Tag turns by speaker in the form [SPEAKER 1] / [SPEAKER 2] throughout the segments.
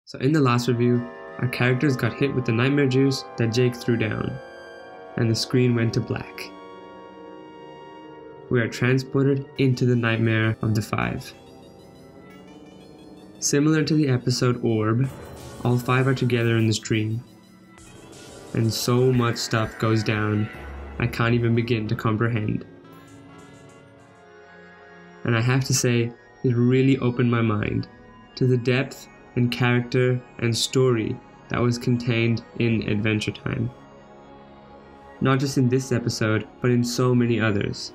[SPEAKER 1] So in the last review, our characters got hit with the nightmare juice that Jake threw down, and the screen went to black. We are transported into the nightmare of the five. Similar to the episode Orb, all five are together in this dream. And so much stuff goes down, I can't even begin to comprehend. And I have to say, it really opened my mind to the depth and character and story that was contained in Adventure Time. Not just in this episode, but in so many others.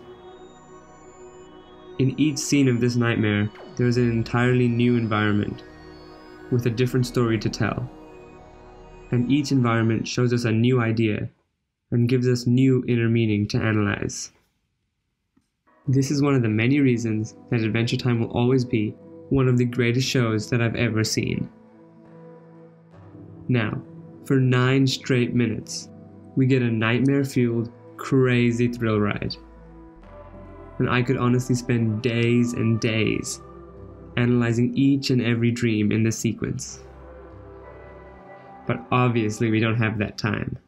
[SPEAKER 1] In each scene of this nightmare, there is an entirely new environment, with a different story to tell. And each environment shows us a new idea, and gives us new inner meaning to analyze. This is one of the many reasons that Adventure Time will always be one of the greatest shows that I've ever seen. Now, for 9 straight minutes, we get a nightmare-fueled, crazy thrill ride. And I could honestly spend days and days analyzing each and every dream in this sequence. But obviously we don't have that time.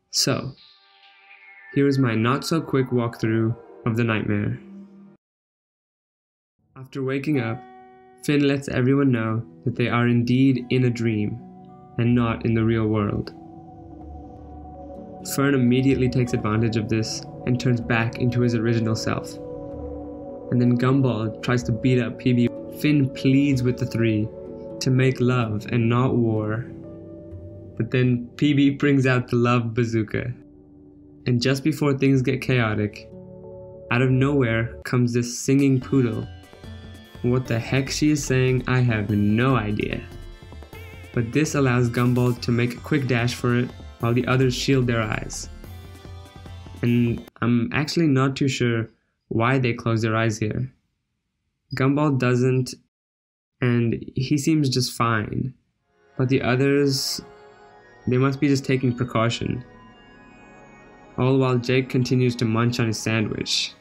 [SPEAKER 1] So, here is my not-so-quick walkthrough of the nightmare. After waking up, Finn lets everyone know that they are indeed in a dream, and not in the real world. Fern immediately takes advantage of this and turns back into his original self. And then Gumball tries to beat up PB. Finn pleads with the three to make love and not war. But then PB brings out the love bazooka. And just before things get chaotic, out of nowhere comes this singing poodle. What the heck she is saying, I have no idea. But this allows Gumball to make a quick dash for it while the others shield their eyes. And I'm actually not too sure why they close their eyes here. Gumball doesn't, and he seems just fine. But the others, they must be just taking precaution. All while Jake continues to munch on his sandwich.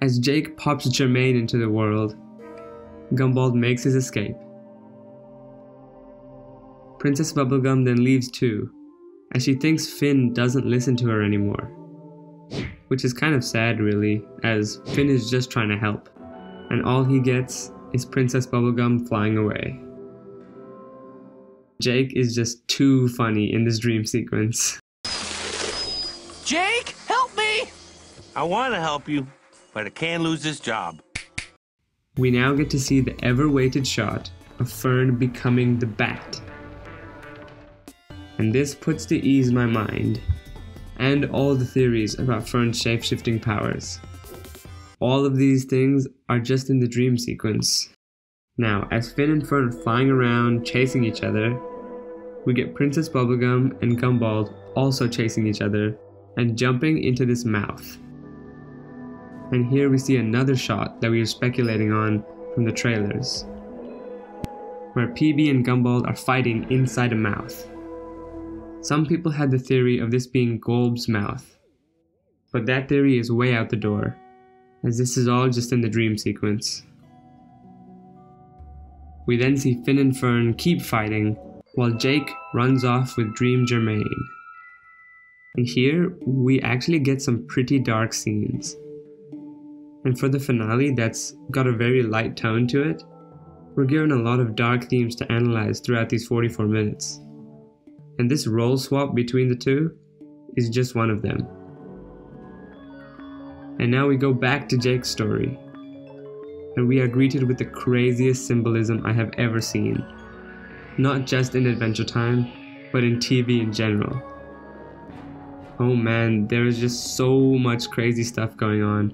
[SPEAKER 1] As Jake pops Jermaine into the world, Gumball makes his escape. Princess Bubblegum then leaves too, as she thinks Finn doesn't listen to her anymore. Which is kind of sad really, as Finn is just trying to help, and all he gets is Princess Bubblegum flying away. Jake is just too funny in this dream sequence.
[SPEAKER 2] Jake, help me!
[SPEAKER 3] I want to help you, but I can't lose this job.
[SPEAKER 1] We now get to see the ever-awaited shot of Fern becoming the Bat. And this puts to ease my mind, and all the theories about Fern's shape-shifting powers. All of these things are just in the dream sequence. Now, as Finn and Fern are flying around, chasing each other, we get Princess Bubblegum and Gumball also chasing each other, and jumping into this mouth. And here we see another shot that we are speculating on from the trailers, where PB and Gumball are fighting inside a mouth. Some people had the theory of this being Golb's mouth, but that theory is way out the door, as this is all just in the dream sequence. We then see Finn and Fern keep fighting, while Jake runs off with Dream Jermaine. And here, we actually get some pretty dark scenes. And for the finale that's got a very light tone to it, we're given a lot of dark themes to analyze throughout these 44 minutes. And this role swap between the two is just one of them. And now we go back to Jake's story, and we are greeted with the craziest symbolism I have ever seen. Not just in Adventure Time, but in TV in general. Oh man, there is just so much crazy stuff going on.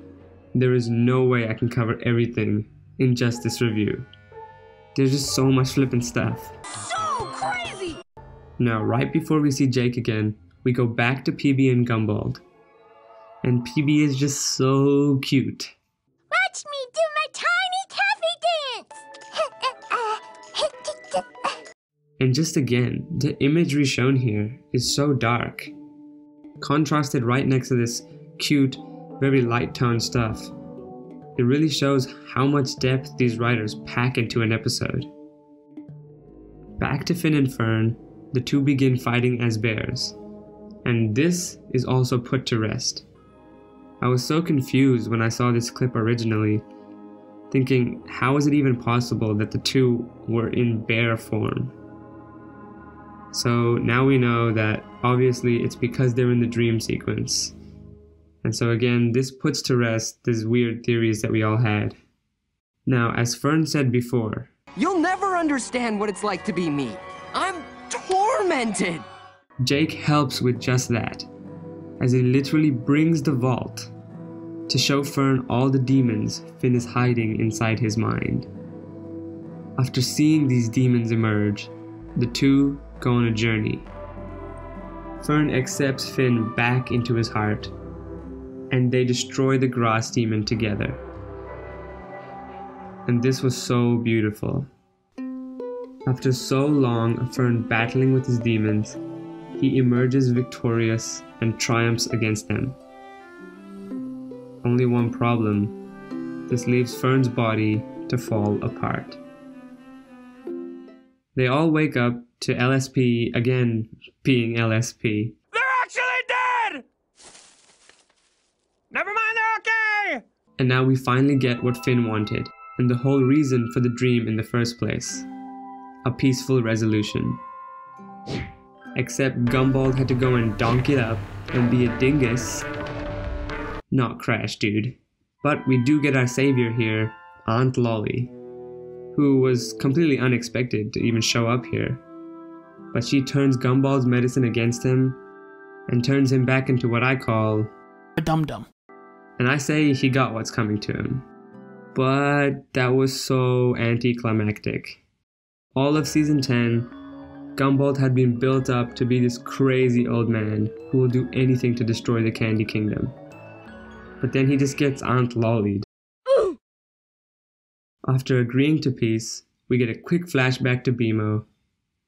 [SPEAKER 1] There is no way I can cover everything in just this review. There's just so much flippin' stuff.
[SPEAKER 2] So crazy!
[SPEAKER 1] Now, right before we see Jake again, we go back to PB and Gumball. And PB is just so cute.
[SPEAKER 4] Watch me do my tiny taffy dance!
[SPEAKER 1] And just again, the imagery shown here is so dark. Contrasted right next to this cute, very light toned stuff. It really shows how much depth these writers pack into an episode. Back to Finn and Fern, the two begin fighting as bears, and this is also put to rest. I was so confused when I saw this clip originally, thinking how is it even possible that the two were in bear form? So now we know that obviously it's because they're in the dream sequence. And so again, this puts to rest these weird theories that we all had. Now, as Fern said before,
[SPEAKER 5] you'll never understand what it's like to be me. I'm tormented!
[SPEAKER 1] Jake helps with just that, as he literally brings the vault to show Fern all the demons Finn is hiding inside his mind. After seeing these demons emerge, the two go on a journey. Fern accepts Finn back into his heart, and they destroy the grass demon together. And this was so beautiful. After so long of Fern battling with his demons, he emerges victorious and triumphs against them. Only one problem. This leaves Fern's body to fall apart. They all wake up to LSP again being LSP.
[SPEAKER 3] They're actually dead! Never mind, they're okay!
[SPEAKER 1] And now we finally get what Finn wanted, and the whole reason for the dream in the first place. A peaceful resolution. Except Gumball had to go and donk it up and be a dingus. Not Crash, dude. But we do get our savior here, Aunt Lolly, who was completely unexpected to even show up here. But she turns Gumball's medicine against him and turns him back into what I call
[SPEAKER 2] A dum-dum.
[SPEAKER 1] And I say he got what's coming to him. But that was so anticlimactic. All of season 10, Gumball had been built up to be this crazy old man who will do anything to destroy the Candy Kingdom. But then he just gets Aunt Lollied. After agreeing to peace, we get a quick flashback to BMO,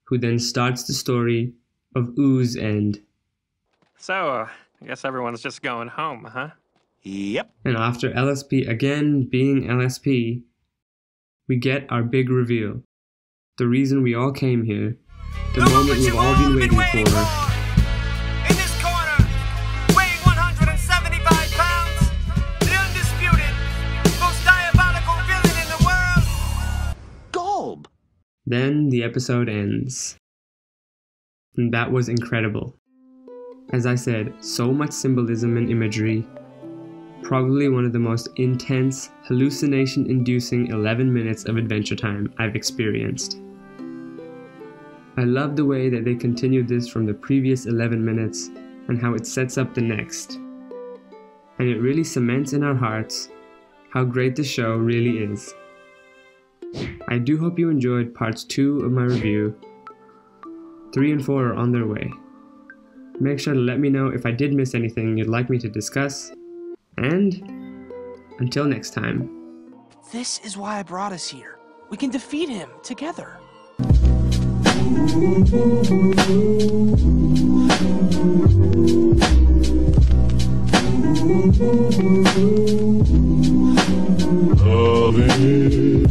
[SPEAKER 1] who then starts the story of Oo's end.
[SPEAKER 6] So, I guess everyone's just going home, huh?
[SPEAKER 3] Yep.
[SPEAKER 1] And after LSP again being LSP, we get our big reveal. The reason we all came here. The moment we've all been waiting for.
[SPEAKER 7] In this corner, weighing 175 pounds, the undisputed, most diabolical villain in the world,
[SPEAKER 3] Golb.
[SPEAKER 1] Then the episode ends. And that was incredible. As I said, so much symbolism and imagery. Probably one of the most intense, hallucination-inducing 11 minutes of adventure time I've experienced. I love the way that they continued this from the previous 11 minutes and how it sets up the next. And it really cements in our hearts how great the show really is. I do hope you enjoyed parts 2 of my review. 3 and 4 are on their way. Make sure to let me know if I did miss anything you'd like me to discuss. And until next time.
[SPEAKER 2] This is why I brought us here. We can defeat him together.
[SPEAKER 8] Love it.